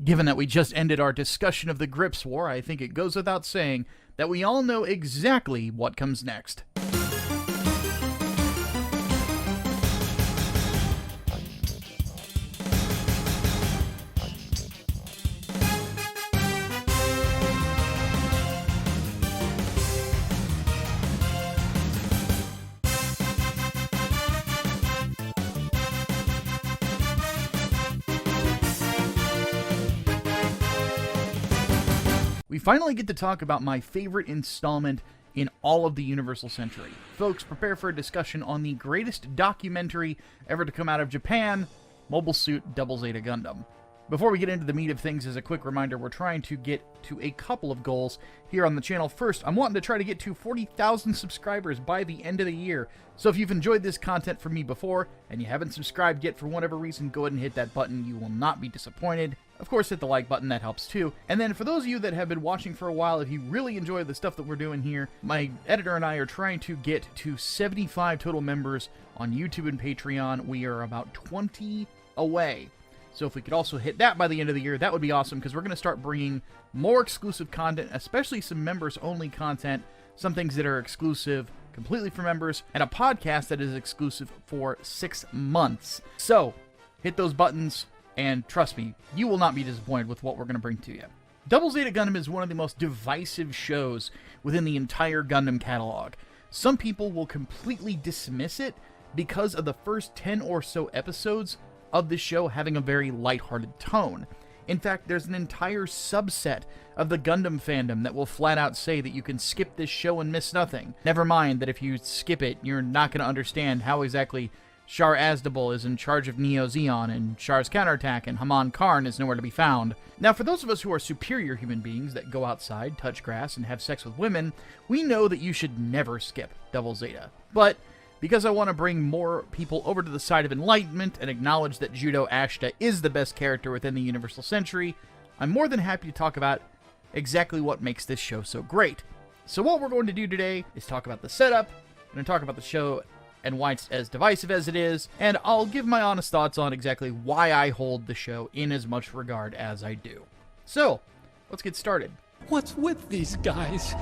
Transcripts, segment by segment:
Given that we just ended our discussion of the Grips War, I think it goes without saying that we all know exactly what comes next. We finally get to talk about my favorite installment in all of the Universal Century. Folks, prepare for a discussion on the greatest documentary ever to come out of Japan, Mobile Suit Double Zeta Gundam. Before we get into the meat of things, as a quick reminder, we're trying to get to a couple of goals here on the channel. First, I'm wanting to try to get to 40,000 subscribers by the end of the year. So if you've enjoyed this content from me before, and you haven't subscribed yet for whatever reason, go ahead and hit that button. You will not be disappointed. Of course, hit the like button, that helps too. And then for those of you that have been watching for a while, if you really enjoy the stuff that we're doing here, my editor and I are trying to get to 75 total members on YouTube and Patreon. We are about 20 away. So if we could also hit that by the end of the year, that would be awesome, because we're going to start bringing more exclusive content, especially some members-only content, some things that are exclusive completely for members, and a podcast that is exclusive for 6 months. So hit those buttons, and trust me, you will not be disappointed with what we're going to bring to you. Double Zeta Gundam is one of the most divisive shows within the entire Gundam catalog. Some people will completely dismiss it because of the first 10 or so episodes of the show having a very lighthearted tone. In fact, there's an entire subset of the Gundam fandom that will flat out say that you can skip this show and miss nothing. Never mind that if you skip it, you're not going to understand how exactly Char Azdable is in charge of Neo Zeon, and Char's counterattack, and Haman Karn is nowhere to be found. Now, for those of us who are superior human beings that go outside, touch grass, and have sex with women, we know that you should never skip Double Zeta. But because I want to bring more people over to the side of enlightenment and acknowledge that Judo Ashita is the best character within the Universal Century, I'm more than happy to talk about exactly what makes this show so great. So what we're going to do today is talk about the setup, we're going to talk about the show and why it's as divisive as it is, and I'll give my honest thoughts on exactly why I hold the show in as much regard as I do. So, let's get started. What's with these guys?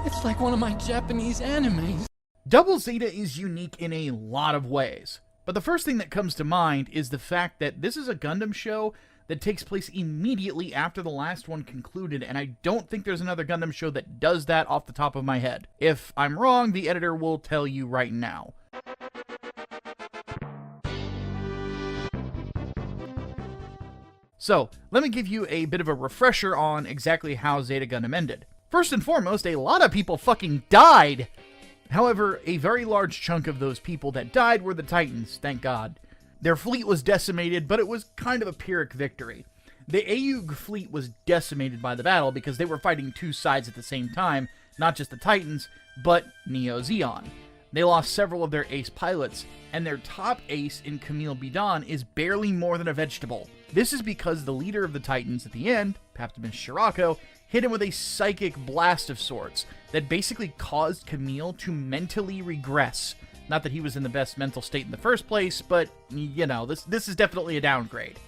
It's like one of my Japanese animes. Double Zeta is unique in a lot of ways, but the first thing that comes to mind is the fact that this is a Gundam show that takes place immediately after the last one concluded, and I don't think there's another Gundam show that does that off the top of my head. If I'm wrong, the editor will tell you right now. So, let me give you a bit of a refresher on exactly how Zeta Gundam ended. First and foremost, a lot of people fucking died! However, a very large chunk of those people that died were the Titans, thank God. Their fleet was decimated, but it was kind of a Pyrrhic victory. The Aeug fleet was decimated by the battle because they were fighting two sides at the same time, not just the Titans, but Neo Zeon. They lost several of their ace pilots, and their top ace in Camille Bidan is barely more than a vegetable. This is because the leader of the Titans at the end, Paptamus Shirako, hit him with a psychic blast of sorts that basically caused Camille to mentally regress. Not that he was in the best mental state in the first place, but, you know, this is definitely a downgrade.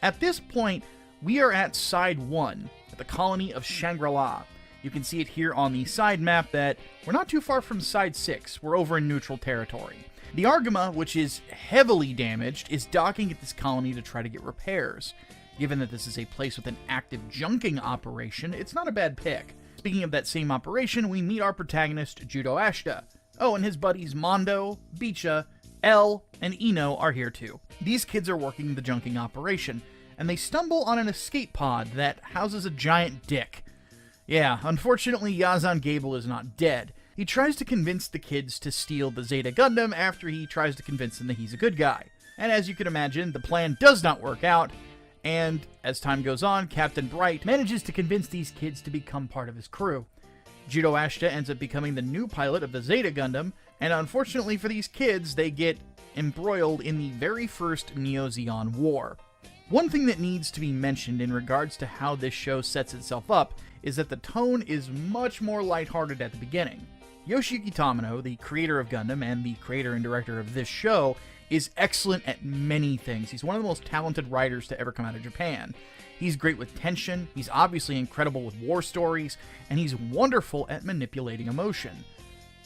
At this point, we are at Side 1, at the colony of Shangri-La. You can see it here on the side map that we're not too far from Side 6. We're over in neutral territory. The Argama, which is heavily damaged, is docking at this colony to try to get repairs. Given that this is a place with an active junking operation, it's not a bad pick. Speaking of that same operation, we meet our protagonist, Judo Ashita. Oh, and his buddies Mondo, Bicha, L, and Ino are here too. These kids are working the junking operation, and they stumble on an escape pod that houses a giant dick. Yeah, unfortunately, Yazan Gable is not dead. He tries to convince the kids to steal the Zeta Gundam after he tries to convince them that he's a good guy. And as you can imagine, the plan does not work out, and as time goes on, Captain Bright manages to convince these kids to become part of his crew. Judo Ashita ends up becoming the new pilot of the Zeta Gundam, and unfortunately for these kids, they get embroiled in the very first Neo Zeon War. One thing that needs to be mentioned in regards to how this show sets itself up is that the tone is much more lighthearted at the beginning. Yoshiyuki Tamino, the creator of Gundam and the creator and director of this show, is excellent at many things. He's one of the most talented writers to ever come out of Japan. He's great with tension, he's obviously incredible with war stories, and he's wonderful at manipulating emotion.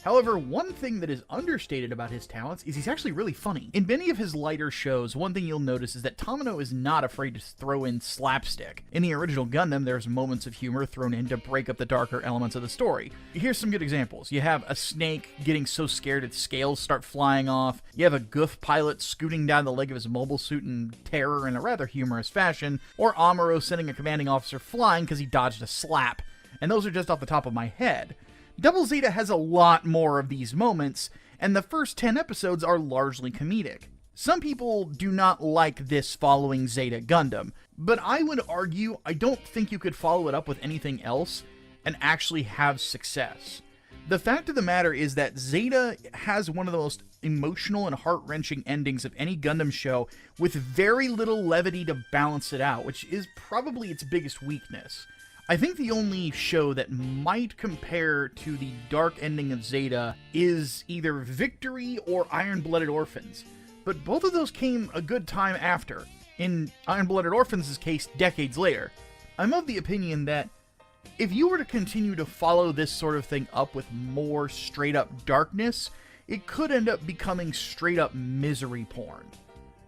However, one thing that is understated about his talents is he's actually really funny. In many of his lighter shows, one thing you'll notice is that Tamino is not afraid to throw in slapstick. In the original Gundam, there's moments of humor thrown in to break up the darker elements of the story. Here's some good examples. You have a snake getting so scared its scales start flying off. You have a goof pilot scooting down the leg of his mobile suit in terror in a rather humorous fashion. Or Amuro sending a commanding officer flying because he dodged a slap. And those are just off the top of my head. Double Zeta has a lot more of these moments, and the first 10 episodes are largely comedic. Some people do not like this following Zeta Gundam, but I would argue I don't think you could follow it up with anything else and actually have success. The fact of the matter is that Zeta has one of the most emotional and heart-wrenching endings of any Gundam show with very little levity to balance it out, which is probably its biggest weakness. I think the only show that might compare to the dark ending of Zeta is either Victory or Iron-Blooded Orphans, but both of those came a good time after. In Iron-Blooded Orphans' case, decades later. I'm of the opinion that if you were to continue to follow this sort of thing up with more straight-up darkness, it could end up becoming straight-up misery porn.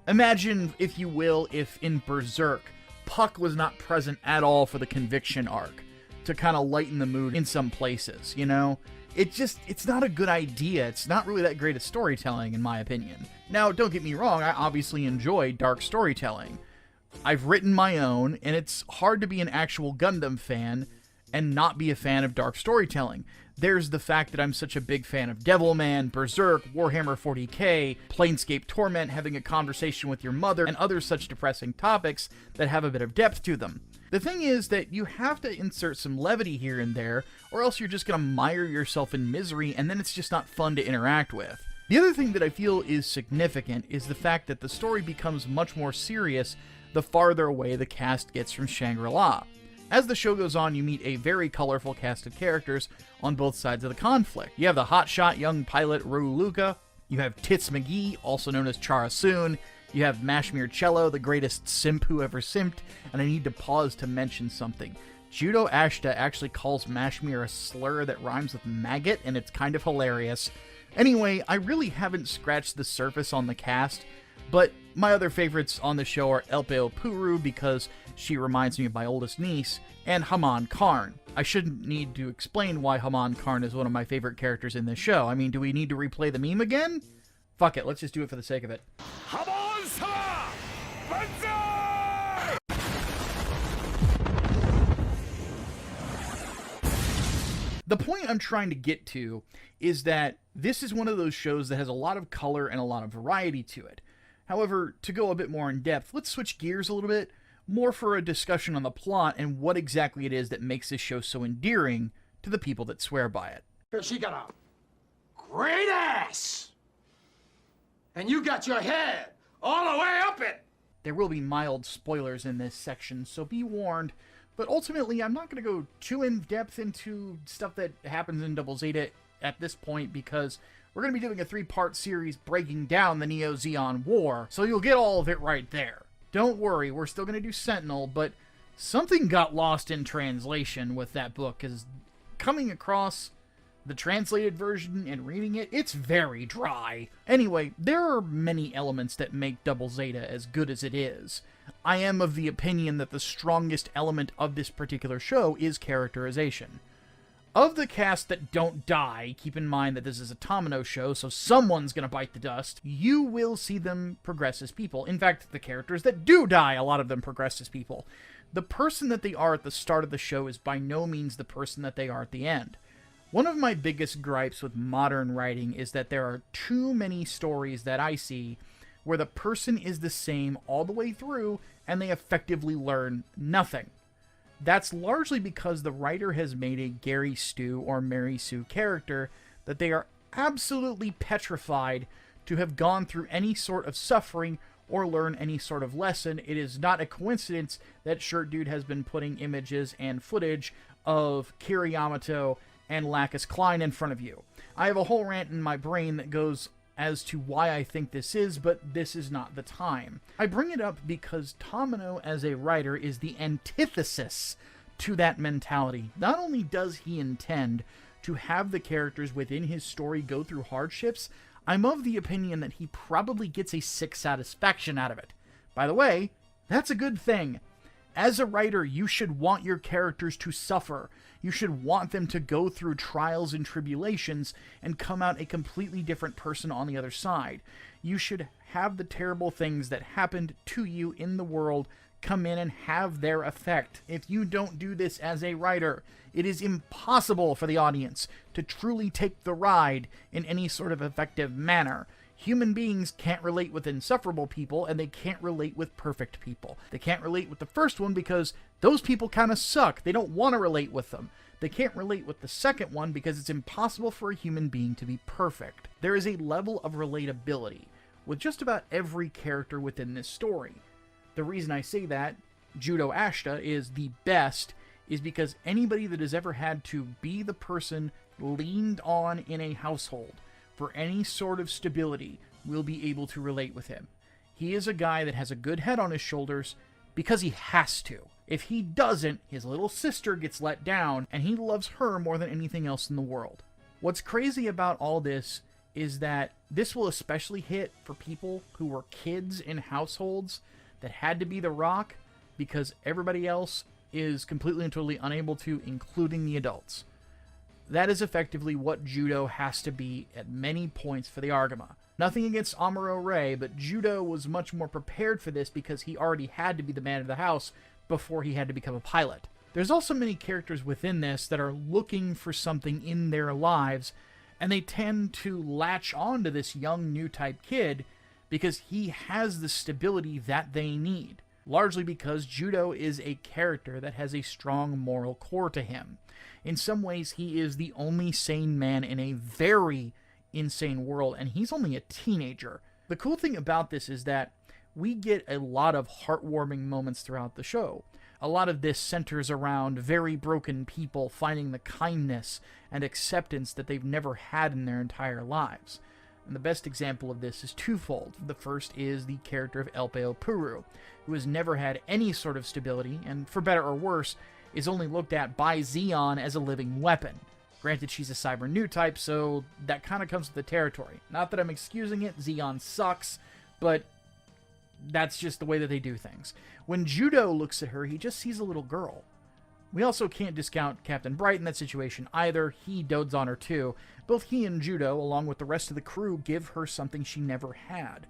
Imagine, if you will, if in Berserk, Puck was not present at all for the Conviction arc to kind of lighten the mood in some places, you know? It's not a good idea. It's not really that great at storytelling, in my opinion. Now, don't get me wrong, I obviously enjoy dark storytelling. I've written my own, and it's hard to be an actual Gundam fan and not be a fan of dark storytelling. There's the fact that I'm such a big fan of Devilman, Berserk, Warhammer 40k, Planescape Torment, having a conversation with your mother, and other such depressing topics that have a bit of depth to them. The thing is that you have to insert some levity here and there, or else you're just going to mire yourself in misery, and then it's just not fun to interact with. The other thing that I feel is significant is the fact that the story becomes much more serious the farther away the cast gets from Shangri-La. As the show goes on, you meet a very colorful cast of characters on both sides of the conflict. You have the hotshot young pilot Ryu Luca, you have Tits McGee, also known as Chara Soon, you have Mashmir Cello, the greatest simp who ever simped, and I need to pause to mention something. Judo Ashta actually calls Mashmir a slur that rhymes with maggot, and it's kind of hilarious. Anyway, I really haven't scratched the surface on the cast, but my other favorites on the show are Elpeo Puru because she reminds me of my oldest niece, and Haman Karn. I shouldn't need to explain why Haman Karn is one of my favorite characters in this show. I mean, do we need to replay the meme again? Fuck it, let's just do it for the sake of it. Haman-sama! Banzai! The point I'm trying to get to is that this is one of those shows that has a lot of color and a lot of variety to it. However, to go a bit more in depth, let's switch gears a little bit, more for a discussion on the plot and what exactly it is that makes this show so endearing to the people that swear by it. She got a great ass! And you got your head all the way up it! There will be mild spoilers in this section, so be warned, but ultimately I'm not going to go too in-depth into stuff that happens in Double Zeta at this point because we're going to be doing a 3-part series breaking down the Neo-Zeon War, so you'll get all of it right there. Don't worry, we're still going to do Sentinel, but something got lost in translation with that book, because coming across the translated version and reading it, it's very dry. Anyway, there are many elements that make Double Zeta as good as it is. I am of the opinion that the strongest element of this particular show is characterization. Of the cast that don't die, keep in mind that this is a Tamino show, so someone's gonna bite the dust, you will see them progress as people. In fact, the characters that do die, a lot of them progress as people. The person that they are at the start of the show is by no means the person that they are at the end. One of my biggest gripes with modern writing is that there are too many stories that I see where the person is the same all the way through and they effectively learn nothing. That's largely because the writer has made a Gary Stu or Mary Sue character that they are absolutely petrified to have gone through any sort of suffering or learn any sort of lesson. It is not a coincidence that Shirt Dude has been putting images and footage of Kira Yamato and Lacus Klein in front of you. I have a whole rant in my brain that goes as to why I think this is, but this is not the time. I bring it up because Tamino as a writer is the antithesis to that mentality. Not only does he intend to have the characters within his story go through hardships, I'm of the opinion that he probably gets a sick satisfaction out of it. By the way, that's a good thing. As a writer, you should want your characters to suffer. You should want them to go through trials and tribulations and come out a completely different person on the other side. You should have the terrible things that happened to you in the world come in and have their effect. If you don't do this as a writer, it is impossible for the audience to truly take the ride in any sort of effective manner. Human beings can't relate with insufferable people, and they can't relate with perfect people. They can't relate with the first one because those people kind of suck. They don't want to relate with them. They can't relate with the second one because it's impossible for a human being to be perfect. There is a level of relatability with just about every character within this story. The reason I say that Judo Ashita is the best is because anybody that has ever had to be the person leaned on in a household for any sort of stability will be able to relate with him. He is a guy that has a good head on his shoulders because he has to. If he doesn't, his little sister gets let down, and he loves her more than anything else in the world. What's crazy about all this is that this will especially hit for people who were kids in households that had to be the rock because everybody else is completely and totally unable to, including the adults. That is effectively what Judo has to be at many points for the Argama. Nothing against Amuro Ray, but Judo was much more prepared for this because he already had to be the man of the house before he had to become a pilot. There's also many characters within this that are looking for something in their lives, and they tend to latch on to this young new type kid because he has the stability that they need, largely because Judo is a character that has a strong moral core to him. In some ways, he is the only sane man in a very insane world, and he's only a teenager. The cool thing about this is that we get a lot of heartwarming moments throughout the show. A lot of this centers around very broken people finding the kindness and acceptance that they've never had in their entire lives. And the best example of this is twofold. The first is the character of Elpeo Puru, who has never had any sort of stability, and for better or worse, is only looked at by Zeon as a living weapon. Granted, she's a cyber new type, so that kind of comes with the territory. Not that I'm excusing it, Zeon sucks, but that's just the way that they do things. When Judo looks at her, he just sees a little girl. We also can't discount Captain Bright in that situation either. He dotes on her too. Both he and Judo, along with the rest of the crew, give her something she never had.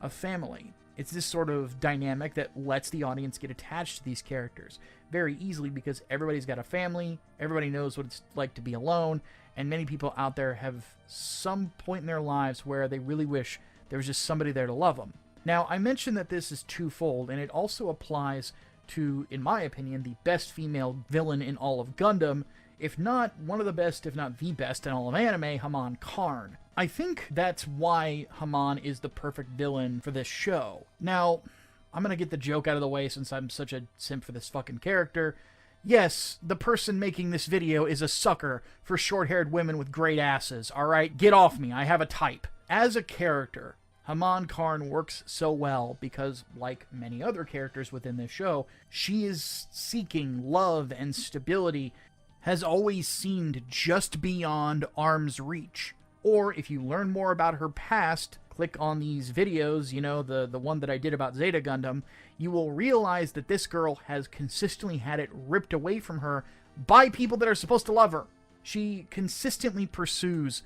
A family. It's this sort of dynamic that lets the audience get attached to these characters very easily because everybody's got a family, everybody knows what it's like to be alone, and many people out there have some point in their lives where they really wish there was just somebody there to love them. Now, I mentioned that this is twofold, and it also applies to, in my opinion, the best female villain in all of Gundam, if not one of the best, if not the best in all of anime, Haman Karn. I think that's why Haman is the perfect villain for this show. Now, I'm gonna get the joke out of the way since I'm such a simp for this fucking character. Yes, the person making this video is a sucker for short-haired women with great asses, alright? Get off me, I have a type. As a character, Haman Karn works so well because, like many other characters within this show, she is seeking love and stability, has always seemed just beyond arm's reach. Or, if you learn more about her past, click on these videos, you know, the one that I did about Zeta Gundam, you will realize that this girl has consistently had it ripped away from her by people that are supposed to love her. She consistently pursues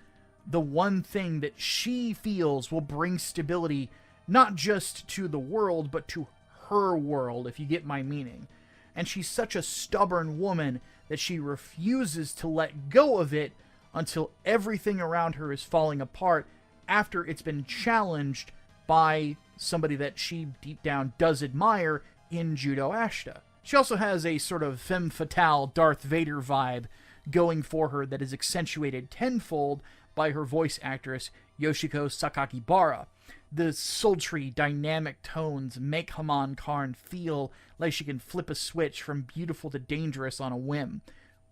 the one thing that she feels will bring stability, not just to the world, but to her world, if you get my meaning. And she's such a stubborn woman that she refuses to let go of it until everything around her is falling apart after it's been challenged by somebody that she deep down does admire in Judo Ashita. She also has a sort of femme fatale Darth Vader vibe going for her that is accentuated tenfold by her voice actress Yoshiko Sakakibara. The sultry, dynamic tones make Haman Karn feel like she can flip a switch from beautiful to dangerous on a whim,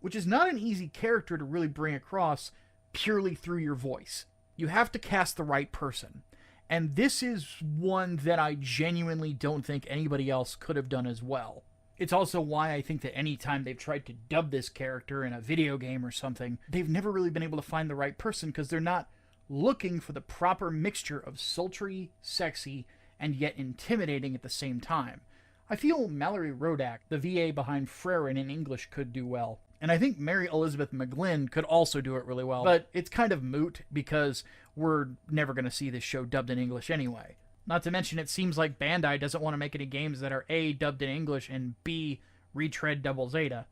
which is not an easy character to really bring across purely through your voice. You have to cast the right person. And this is one that I genuinely don't think anybody else could have done as well. It's also why I think that any time they've tried to dub this character in a video game or something, they've never really been able to find the right person because they're not looking for the proper mixture of sultry, sexy, and yet intimidating at the same time. I feel Mallory Rodak, the VA behind Frerin in English, could do well. And I think Mary Elizabeth McGlynn could also do it really well. But it's kind of moot because we're never going to see this show dubbed in English anyway. Not to mention, it seems like Bandai doesn't want to make any games that are A, dubbed in English, and B, retread Double Zeta.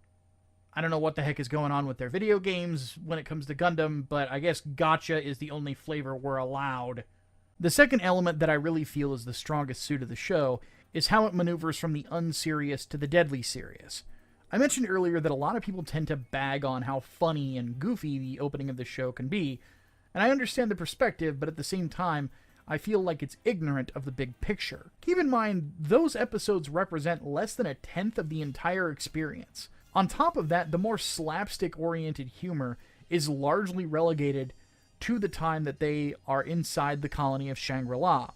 I don't know what the heck is going on with their video games when it comes to Gundam, but I guess gacha is the only flavor we're allowed. The second element that I really feel is the strongest suit of the show is how it maneuvers from the unserious to the deadly serious. I mentioned earlier that a lot of people tend to bag on how funny and goofy the opening of the show can be, and I understand the perspective, but at the same time, I feel like it's ignorant of the big picture. Keep in mind, those episodes represent less than 1/10 of the entire experience. On top of that, the more slapstick-oriented humor is largely relegated to the time that they are inside the colony of Shangri-La.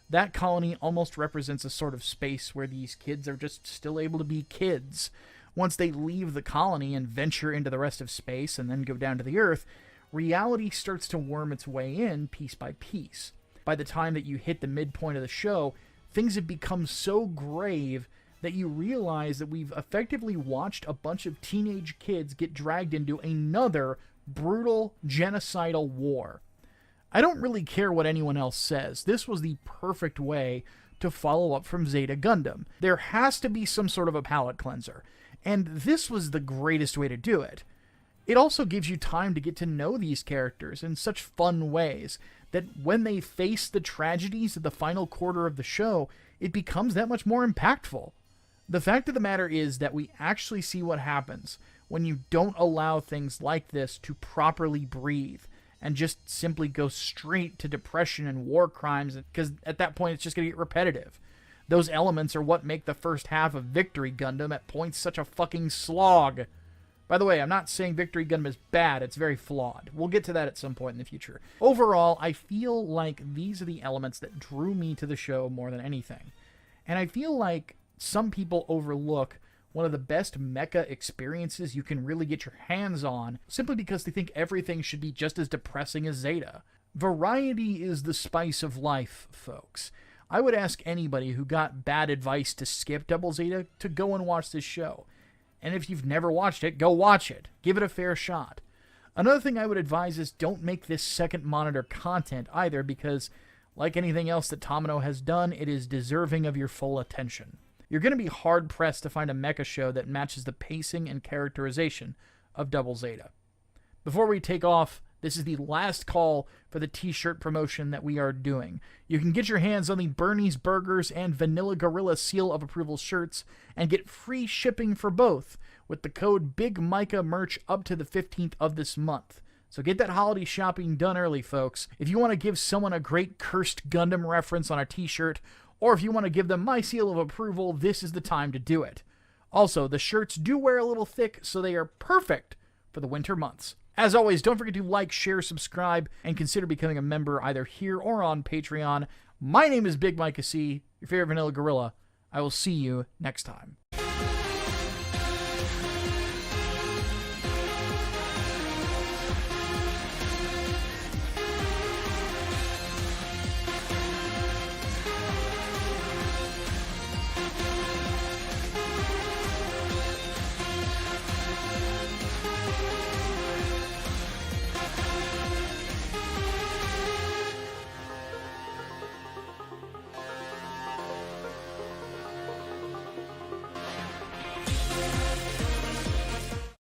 That colony almost represents a sort of space where these kids are just still able to be kids. Once they leave the colony and venture into the rest of space and then go down to the Earth, reality starts to worm its way in piece by piece. By the time that you hit the midpoint of the show, things have become so grave that you realize that we've effectively watched a bunch of teenage kids get dragged into another brutal, genocidal war. I don't really care what anyone else says. This was the perfect way to follow up from Zeta Gundam. There has to be some sort of a palate cleanser, and this was the greatest way to do it. It also gives you time to get to know these characters in such fun ways that when they face the tragedies of the final quarter of the show, it becomes that much more impactful. The fact of the matter is that we actually see what happens when you don't allow things like this to properly breathe and just simply go straight to depression and war crimes, because at that point it's just going to get repetitive. Those elements are what make the first half of Victory Gundam at points such a fucking slog. By the way, I'm not saying Victory Gundam is bad, it's very flawed. We'll get to that at some point in the future. Overall, I feel like these are the elements that drew me to the show more than anything. And I feel like some people overlook one of the best mecha experiences you can really get your hands on, simply because they think everything should be just as depressing as Zeta. Variety is the spice of life, folks. I would ask anybody who got bad advice to skip Double Zeta to go and watch this show. And if you've never watched it, go watch it. Give it a fair shot. Another thing I would advise is don't make this second monitor content either, because like anything else that Tomino has done, it is deserving of your full attention. You're going to be hard-pressed to find a mecha show that matches the pacing and characterization of Double Zeta. Before we take off, this is the last call for the t-shirt promotion that we are doing. You can get your hands on the Bernie's Burgers and Vanilla Gorilla Seal of Approval shirts and get free shipping for both with the code BIGMICAH up to the 15th of this month. So get that holiday shopping done early, folks. If you want to give someone a great cursed Gundam reference on a t-shirt, or if you want to give them my seal of approval, this is the time to do it. Also, the shirts do wear a little thick, so they are perfect for the winter months. As always, don't forget to like, share, subscribe, and consider becoming a member either here or on Patreon. My name is Big Micah C, your favorite Vanilla Gorilla. I will see you next time.